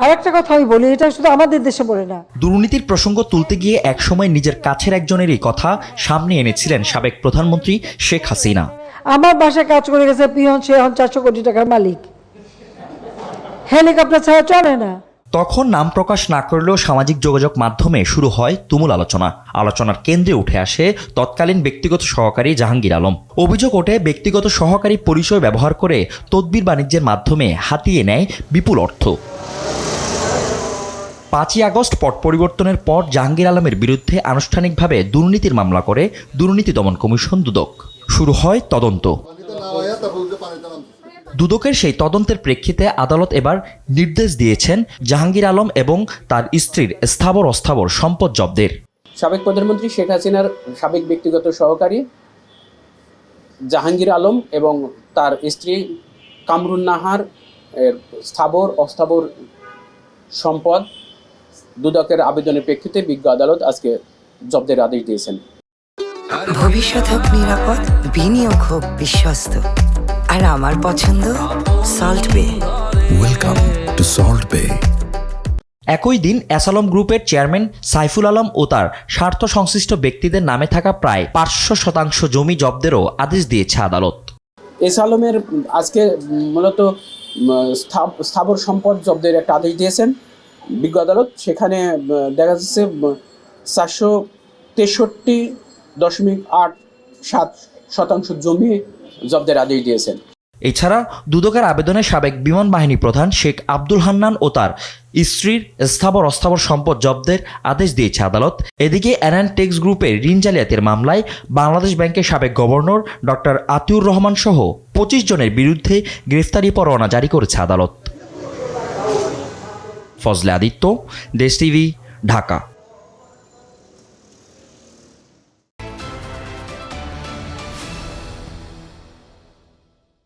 আর একটা কথা আমি বলি, এটা শুধু আমাদের দেশে বলে না। দুর্নীতির প্রসঙ্গ তুলতে গিয়ে একসময় নিজের কাছের একজনেরই কথা সামনে এনেছিলেন সাবেক প্রধানমন্ত্রী শেখ হাসিনা। আমার বাসায় কাজ করে গেছে পিয়ন, সে এখন 400 কোটি টাকার মালিক, হেলিকপ্টার ছাড়া চলে না। তখন নাম প্রকাশ না করলেও সামাজিক যোগাযোগ মাধ্যমে শুরু হয় তুমুল আলোচনার কেন্দ্রে উঠে আসে তৎকালীন ব্যক্তিগত সহকারী জাহাঙ্গীর আলম। অভিযোগ ওঠে ব্যক্তিগত সহকারী পরিচয় ব্যবহার করে তদবির বাণিজ্যের মাধ্যমে হাতিয়ে নেয় বিপুল অর্থ। 5ই আগস্ট পট পরিবর্তনের পর জাহাঙ্গীর আলমের বিরুদ্ধে আনুষ্ঠানিকভাবে দুর্নীতির মামলা করে দুর্নীতি দমন কমিশন দুদক। শুরু হয় তদন্ত। দুদকের সেই তদন্তের প্রেক্ষিতে আদালত এবার নির্দেশ দিয়েছেন জাহাঙ্গীর আলম এবং তার স্ত্রীর স্থাবর অস্থাবর সম্পদ জব্দের। সাবেক প্রধানমন্ত্রী শেখ হাসিনার সাবেক ব্যক্তিগত সহকারী জাহাঙ্গীর আলম এবং তার স্ত্রী কামরুন নাহার এর স্থাবর অস্থাবর সম্পদ দুদকের আবেদনের প্রেক্ষিতে বিজ্ঞ আদালত আজকে জব্দের আদেশ দিয়েছেন। ভবিষ্যৎ হোক নিরাপদ, বিনিয়োগ হোক বিশ্বস্ত, আর আমার পছন্দ সল্ট বে। ওয়েলকাম টু সল্ট বে। একই দিন অ্যাসালম গ্রুপের চেয়ারম্যান সাইফুল আলম ও তার স্বার্থ সংশ্লিষ্ট ব্যক্তিদের নামে থাকা প্রায় 500% জমি জব্দেরও আদেশ দিয়েছে আদালত। এস আলমের আজকে মূলত স্থাবর সম্পদ জব্দের একটা আদেশ দিয়েছেন বিজ্ঞ আদালত। সেখানে দেখা যাচ্ছে 463.87% জমি জব্দের আদেশ দিয়েছেন। এছাড়া দুদকের আবেদনে সাবেক বিমান বাহিনী প্রধান শেখ আব্দুল হান্নান ও তার স্ত্রীর স্থাবর অস্থাবর সম্পদ জব্দের আদেশ দিয়েছে আদালত। এদিকে এনএন টেক্স গ্রুপের ঋণ জালিয়াতির মামলায় বাংলাদেশ ব্যাংকের সাবেক গভর্নর ডক্টর আতিউর রহমান সহ 25 জনের বিরুদ্ধে গ্রেফতারি পরোয়ানা জারি করেছে আদালত। ফজলে আদিত্য, দেশ টিভি, ঢাকা।